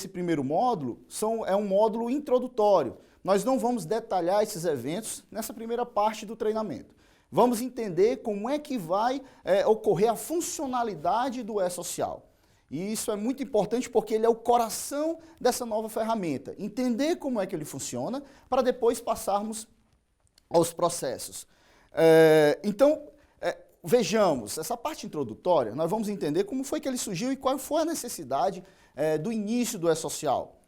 desse primeiro módulo é um módulo introdutório. Nós não vamos detalhar esses eventos nessa primeira parte do treinamento. Vamos entender como é que vai ocorrer a funcionalidade do E-Social. E isso é muito importante porque ele é o coração dessa nova ferramenta. Entender como é que ele funciona para depois passarmos aos processos. Então, vejamos, essa parte introdutória, nós vamos entender como foi que ele surgiu e qual foi a necessidade do início do E-Social.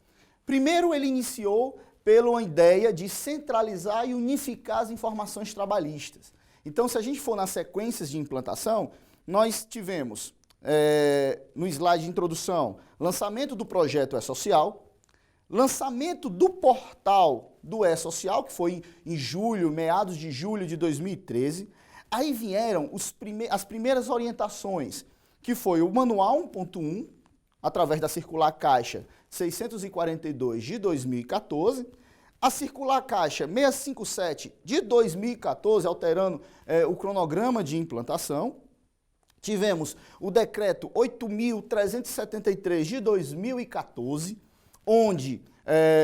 Primeiro, ele iniciou pela ideia de centralizar e unificar as informações trabalhistas. Então, se a gente for nas sequências de implantação, nós tivemos, no slide de introdução, lançamento do projeto E-Social, lançamento do portal do E-Social, que foi em julho, meados de julho de 2013. Aí vieram as primeiras orientações, que foi o Manual 1.1, através da Circular Caixa 642 de 2014, a Circular Caixa 657 de 2014, alterando o cronograma de implantação. Tivemos o Decreto 8.373 de 2014, onde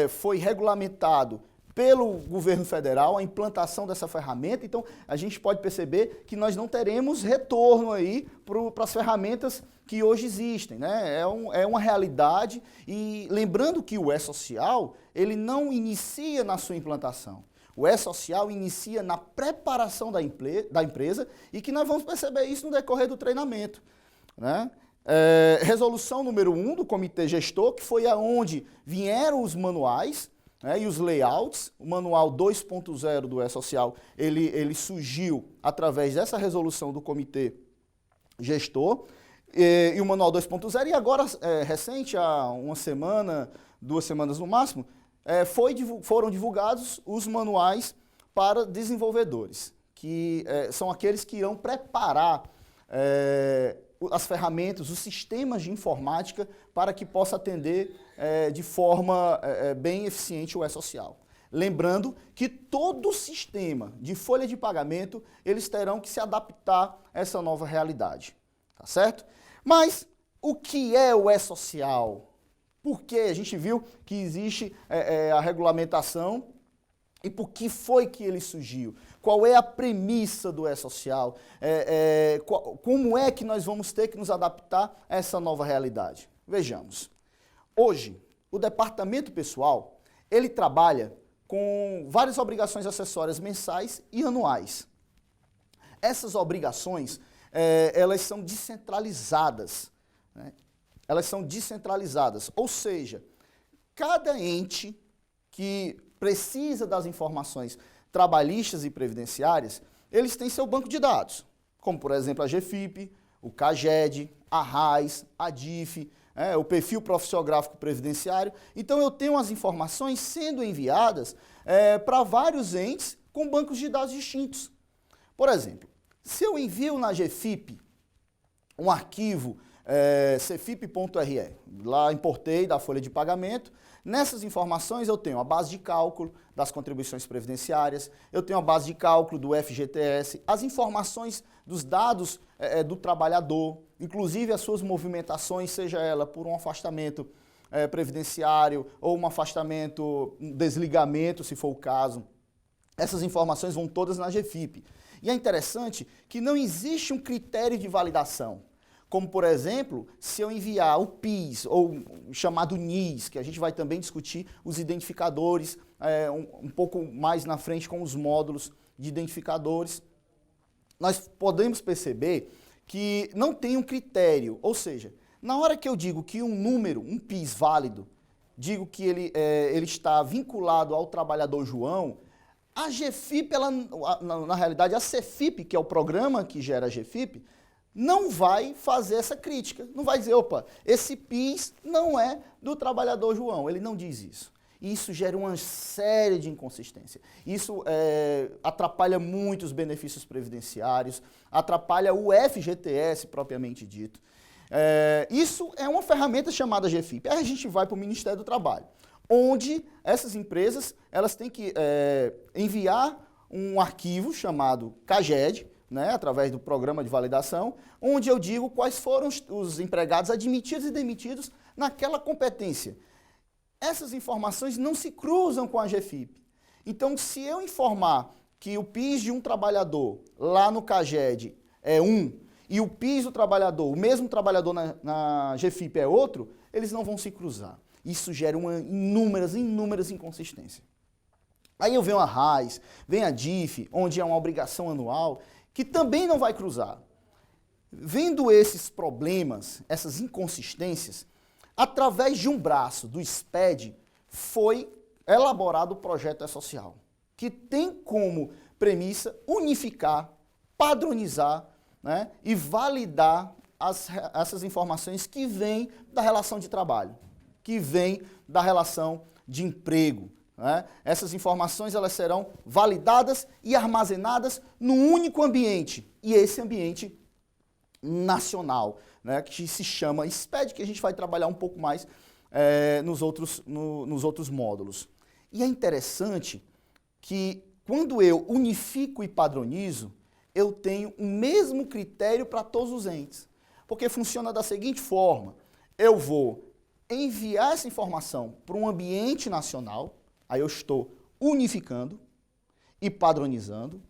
foi regulamentado pelo governo federal a implantação dessa ferramenta. Então, a gente pode perceber que nós não teremos retorno aí para as ferramentas que hoje existem, né? É uma realidade, e lembrando que o E-Social, ele não inicia na sua implantação. O E-Social inicia na preparação da empresa, e que nós vamos perceber isso no decorrer do treinamento, né? Resolução número 1 do Comitê Gestor, que foi aonde vieram os manuais, e os layouts. O manual 2.0 do E-Social, ele surgiu através dessa resolução do Comitê Gestor, e o manual 2.0, e agora, recente, há uma semana, 2 semanas no máximo, foram divulgados os manuais para desenvolvedores, que são aqueles que irão preparar as ferramentas, os sistemas de informática para que possa atender de forma bem eficiente o E-Social. Lembrando que todo o sistema de folha de pagamento, eles terão que se adaptar a essa nova realidade, tá certo? Mas o que é o E-Social? Por que a gente viu que existe a regulamentação e por que foi que ele surgiu? Qual é a premissa do E-Social? Como é que nós vamos ter que nos adaptar a essa nova realidade? Vejamos. Hoje, o departamento pessoal, ele trabalha com várias obrigações acessórias mensais e anuais. Essas obrigações, elas são descentralizadas, né? Elas são descentralizadas, ou seja, cada ente que precisa das informações trabalhistas e previdenciárias, eles têm seu banco de dados, como, por exemplo, a GFIP, o CAGED, a RAIS, a DIF, o perfil profissiográfico previdenciário. Então, eu tenho as informações sendo enviadas para vários entes com bancos de dados distintos. Por exemplo, se eu envio na GFIP um arquivo cfip.re, lá importei da folha de pagamento, nessas informações eu tenho a base de cálculo das contribuições previdenciárias, eu tenho a base de cálculo do FGTS, as informações dos dados do trabalhador, inclusive as suas movimentações, seja ela por um afastamento previdenciário ou um afastamento, um desligamento, se for o caso. Essas informações vão todas na GFIP. E é interessante que não existe um critério de validação. Como, por exemplo, se eu enviar o PIS, ou o chamado NIS, que a gente vai também discutir os identificadores um pouco mais na frente com os módulos de identificadores, nós podemos perceber que não tem um critério, ou seja, na hora que eu digo que um número, um PIS válido, digo que ele está vinculado ao trabalhador João, a GFIP, na realidade, a CEFIP, que é o programa que gera a GFIP, não vai fazer essa crítica, não vai dizer, opa, esse PIS não é do trabalhador João, ele não diz isso. Isso gera uma série de inconsistências. Isso atrapalha muito os benefícios previdenciários, atrapalha o FGTS propriamente dito. Isso é uma ferramenta chamada GFIP. Aí a gente vai para o Ministério do Trabalho, onde essas empresas elas têm que enviar um arquivo chamado CAGED, né, através do programa de validação, onde eu digo quais foram os empregados admitidos e demitidos naquela competência. essas informações não se cruzam com a GFIP. Então, se eu informar que o PIS de um trabalhador lá no CAGED é 1 e o PIS do trabalhador, o mesmo trabalhador na GFIP é outro, eles não vão se cruzar. Isso gera inúmeras inconsistências. Aí eu venho a RAIS, vem a DIF, onde é uma obrigação anual, que também não vai cruzar. Vendo esses problemas, essas inconsistências, através de um braço do SPED, foi elaborado o projeto E-Social, que tem como premissa unificar, padronizar, né, e validar essas informações que vêm da relação de trabalho, que vêm da relação de emprego. Né? Essas informações elas serão validadas e armazenadas num único ambiente, e esse ambiente nacional, né, que se chama SPED, que a gente vai trabalhar um pouco mais nos outros módulos. E é interessante que quando eu unifico e padronizo, eu tenho o mesmo critério para todos os entes, porque funciona da seguinte forma: eu vou enviar essa informação para um ambiente nacional, aí eu estou unificando e padronizando,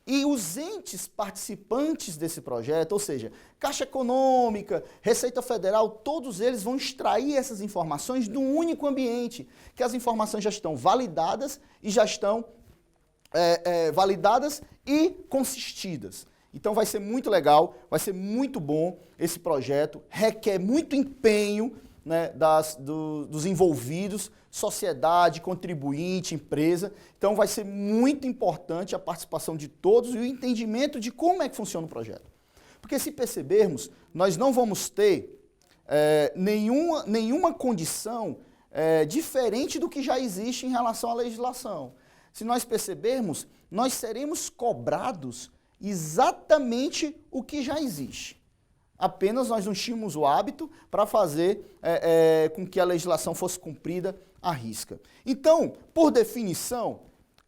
e os entes participantes desse projeto, ou seja, Caixa Econômica, Receita Federal, todos eles vão extrair essas informações de um único ambiente, que as informações já estão validadas e já estão validadas e consistidas. Então vai ser muito legal, vai ser muito bom esse projeto, requer muito empenho, né, dos envolvidos, sociedade, contribuinte, empresa. Então vai ser muito importante a participação de todos e o entendimento de como é que funciona o projeto. Porque se percebermos, nós não vamos ter nenhuma condição diferente do que já existe em relação à legislação. Se nós percebermos, nós seremos cobrados exatamente o que já existe. Apenas nós não tínhamos o hábito para fazer com que a legislação fosse cumprida à risca. Então, por definição,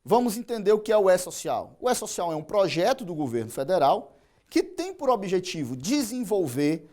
vamos entender o que é o E-Social. O E-Social é um projeto do governo federal que tem por objetivo desenvolver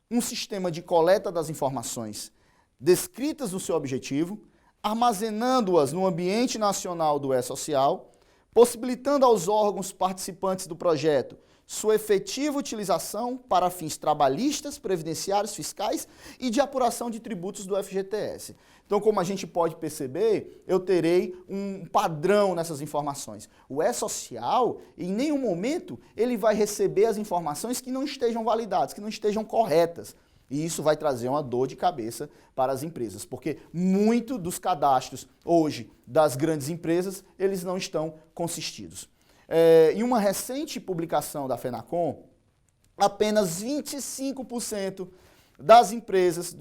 um sistema de coleta das informações descritas no seu objetivo, armazenando-as no ambiente nacional do E-Social, possibilitando aos órgãos participantes do projeto sua efetiva utilização para fins trabalhistas, previdenciários, fiscais e de apuração de tributos do FGTS. Então, como a gente pode perceber, eu terei um padrão nessas informações. O E-Social, em nenhum momento, ele vai receber as informações que não estejam validadas, que não estejam corretas. E isso vai trazer uma dor de cabeça para as empresas, porque muito dos cadastros hoje das grandes empresas, eles não estão consistidos. Em uma recente publicação da FENACON, apenas 25% das empresas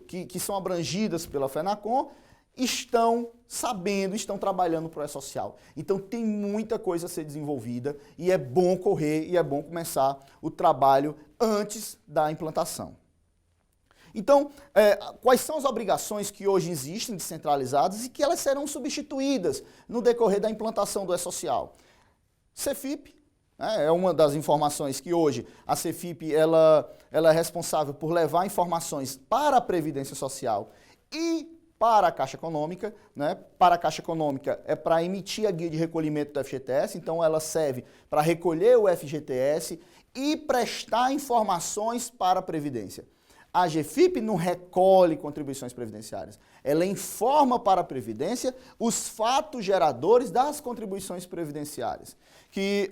que são abrangidas pela FENACON estão sabendo, estão trabalhando para o E-Social. Então tem muita coisa a ser desenvolvida e é bom correr e é bom começar o trabalho antes da implantação. Então, quais são as obrigações que hoje existem descentralizadas e que elas serão substituídas no decorrer da implantação do E-Social? CEFIP, é uma das informações que hoje a CEFIP ela é responsável por levar informações para a Previdência Social e para a Caixa Econômica. Né? Para a Caixa Econômica é para emitir a guia de recolhimento do FGTS, então ela serve para recolher o FGTS e prestar informações para a Previdência. A GFIP não recolhe contribuições previdenciárias, ela informa para a Previdência os fatos geradores das contribuições previdenciárias, que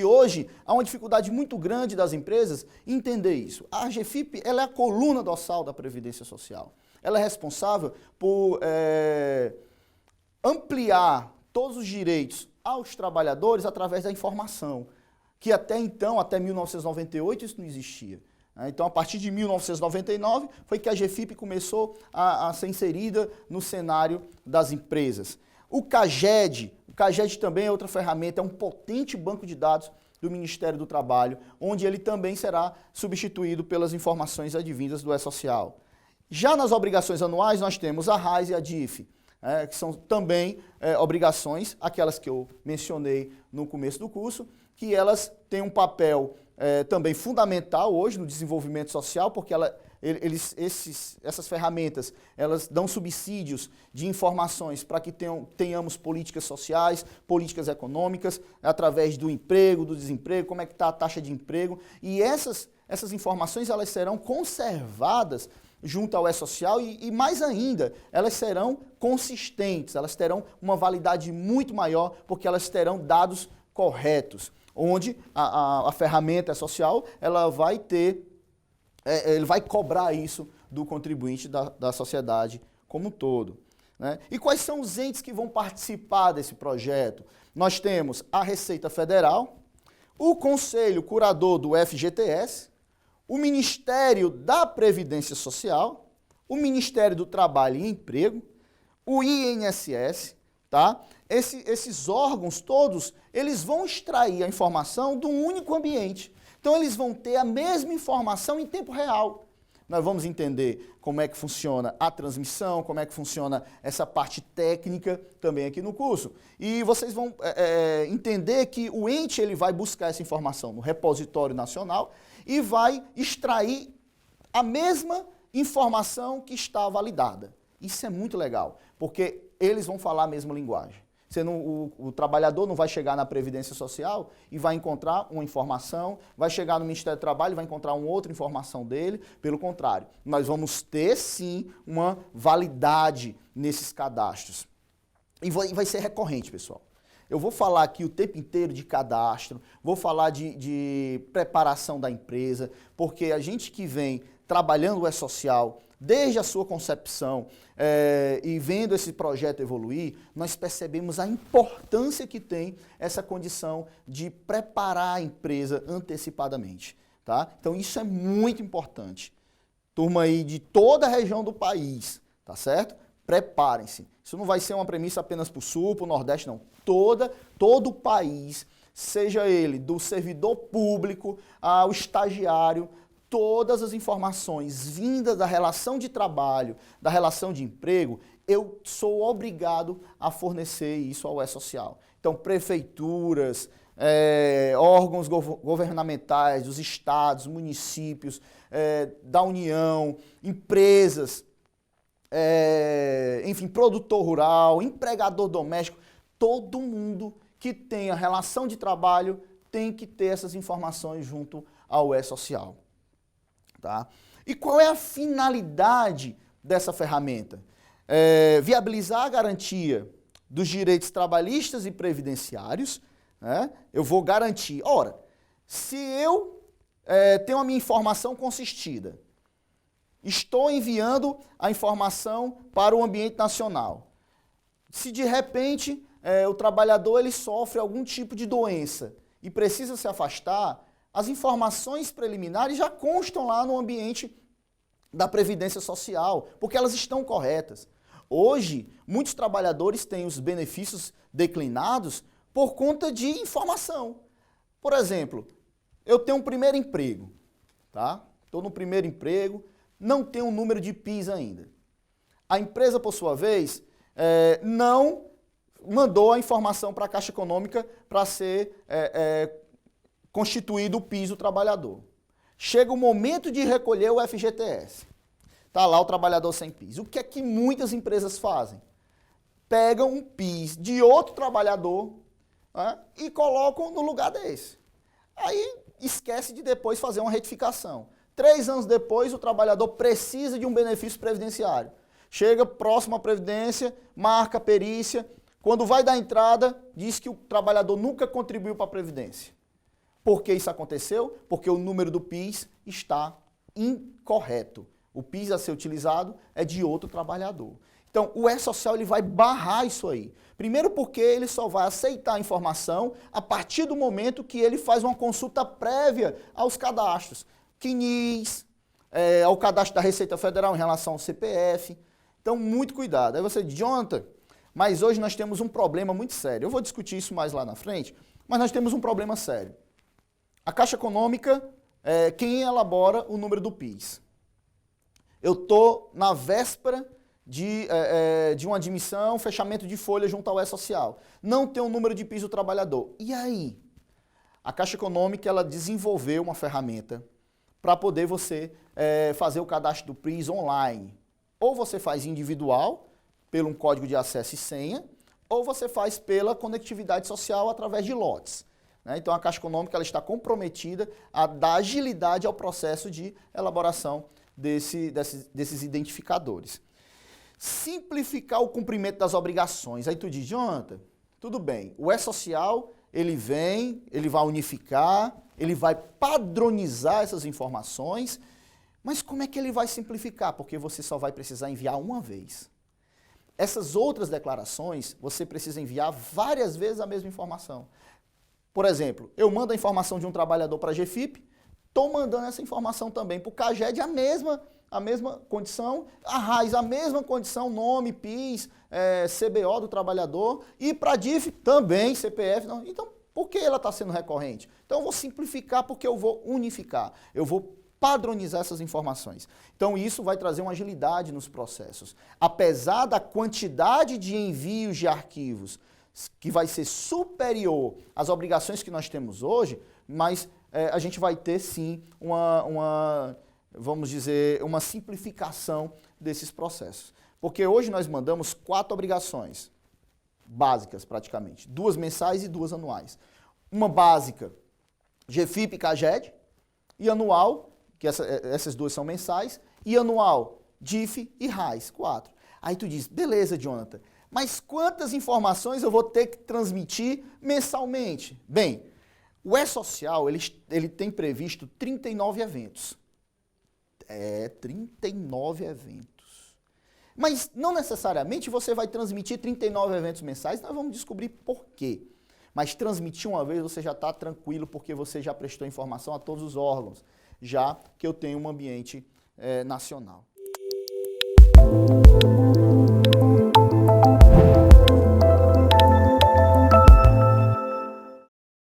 hoje há uma dificuldade muito grande das empresas em entender isso. A GFIP ela é a coluna dorsal da Previdência Social, ela é responsável por ampliar todos os direitos aos trabalhadores através da informação, que até então, até 1998, isso não existia. Então, a partir de 1999, foi que a GFIP começou a ser inserida no cenário das empresas. O CAGED também é outra ferramenta, é um potente banco de dados do Ministério do Trabalho, onde ele também será substituído pelas informações advindas do E-Social. Já nas obrigações anuais, nós temos a RAIS e a DIF, que são também obrigações, aquelas que eu mencionei no começo do curso, que elas têm um papel também fundamental hoje no desenvolvimento social, porque essas ferramentas, elas dão subsídios de informações para que tenhamos políticas sociais, políticas econômicas, através do emprego, do desemprego, como é que está a taxa de emprego. E essas informações, elas serão conservadas junto ao E-Social e mais ainda, elas serão consistentes, elas terão uma validade muito maior, porque elas terão dados corretos, onde a ferramenta E-Social, ela vai ele vai cobrar isso do contribuinte da sociedade como um todo, né? E quais são os entes que vão participar desse projeto? Nós temos a Receita Federal, o Conselho Curador do FGTS, o Ministério da Previdência Social, o Ministério do Trabalho e Emprego, o INSS, tá? Esses órgãos todos, eles vão extrair a informação de um único ambiente. Então, eles vão ter a mesma informação em tempo real. Nós vamos entender como é que funciona a transmissão, como é que funciona essa parte técnica também aqui no curso. E vocês vão entender que o ente ele vai buscar essa informação no repositório nacional e vai extrair a mesma informação que está validada. Isso é muito legal, porque eles vão falar a mesma linguagem. O trabalhador não vai chegar na Previdência Social e vai encontrar uma informação, vai chegar no Ministério do Trabalho e vai encontrar uma outra informação dele. Pelo contrário, nós vamos ter sim uma validade nesses cadastros. E vai ser recorrente, pessoal. Eu vou falar aqui o tempo inteiro de cadastro, vou falar de preparação da empresa, porque a gente que vem trabalhando o E-Social desde a sua concepção e vendo esse projeto evoluir, nós percebemos a importância que tem essa condição de preparar a empresa antecipadamente, tá? Então isso é muito importante. Turma aí de toda a região do país, tá certo? Preparem-se. Isso não vai ser uma premissa apenas para o Sul, para o Nordeste, não. Todo o país, seja ele do servidor público ao estagiário, todas as informações vindas da relação de trabalho, da relação de emprego, eu sou obrigado a fornecer isso ao E-Social. Então, prefeituras, órgãos governamentais, dos estados, municípios, da União, empresas, enfim, produtor rural, empregador doméstico, todo mundo que tenha relação de trabalho tem que ter essas informações junto ao E-Social. Tá? E qual é a finalidade dessa ferramenta? Viabilizar a garantia dos direitos trabalhistas e previdenciários, né? Eu vou garantir. Ora, se eu tenho a minha informação consistida, estou enviando a informação para o ambiente nacional, se de repente o trabalhador ele sofre algum tipo de doença e precisa se afastar, as informações preliminares já constam lá no ambiente da Previdência Social, porque elas estão corretas. Hoje, muitos trabalhadores têm os benefícios declinados por conta de informação. Por exemplo, eu tenho um primeiro emprego, tá? Estou no primeiro emprego, não tenho um número de PIS ainda. A empresa, por sua vez, não mandou a informação para a Caixa Econômica para ser constituído o PIS do trabalhador. Chega o momento de recolher o FGTS. Está lá o trabalhador sem PIS. O que é que muitas empresas fazem? Pegam um PIS de outro trabalhador, né, e colocam no lugar desse. Aí esquece de depois fazer uma retificação. 3 anos depois, o trabalhador precisa de um benefício previdenciário. Chega próximo à Previdência, marca a perícia. Quando vai dar entrada, diz que o trabalhador nunca contribuiu para a Previdência. Por que isso aconteceu? Porque o número do PIS está incorreto. O PIS a ser utilizado é de outro trabalhador. Então, o E-Social ele vai barrar isso aí. Primeiro porque ele só vai aceitar a informação a partir do momento que ele faz uma consulta prévia aos cadastros. CNIS, ao cadastro da Receita Federal em relação ao CPF. Então, muito cuidado. Aí você diz, Jonathan, mas hoje nós temos um problema muito sério. Eu vou discutir isso mais lá na frente, mas nós temos um problema sério. A Caixa Econômica quem elabora o número do PIS. Eu estou na véspera de uma admissão, fechamento de folha junto ao E-Social. Não tem o número de PIS do trabalhador. E aí? A Caixa Econômica ela desenvolveu uma ferramenta para poder você fazer o cadastro do PRIS online. Ou você faz individual, pelo um código de acesso e senha, ou você faz pela conectividade social através de lotes. Né? Então a Caixa Econômica ela está comprometida a dar agilidade ao processo de elaboração desses identificadores. Simplificar o cumprimento das obrigações. Aí tu diz, Jonathan, tudo bem, o E-Social, ele vai unificar, ele vai padronizar essas informações, mas como é que ele vai simplificar? Porque você só vai precisar enviar uma vez. Essas outras declarações, você precisa enviar várias vezes a mesma informação. Por exemplo, eu mando a informação de um trabalhador para a GFIP, estou mandando essa informação também para o CAGED, a mesma condição, a RAIS, a mesma condição, nome, PIS, CBO do trabalhador, e para a DIF também, CPF. Não. Então, por que ela está sendo recorrente? Então, eu vou simplificar porque eu vou unificar, eu vou padronizar essas informações. Então, isso vai trazer uma agilidade nos processos. Apesar da quantidade de envios de arquivos que vai ser superior às obrigações que nós temos hoje, mas a gente vai ter, sim, vamos dizer, uma simplificação desses processos. Porque hoje nós mandamos 4 obrigações básicas, praticamente. 2 mensais e 2 anuais. Uma básica, GFIP e CAGED, e anual, que essas 2 são mensais, e anual, DIF e RAIS, 4. Aí tu diz, beleza, Jonathan, mas quantas informações eu vou ter que transmitir mensalmente? Bem, o E-Social, ele tem previsto 39 eventos. 39 eventos. Mas não necessariamente você vai transmitir 39 eventos mensais, nós vamos descobrir por quê. Mas transmitir uma vez você já está tranquilo porque você já prestou informação a todos os órgãos, já que eu tenho um ambiente nacional.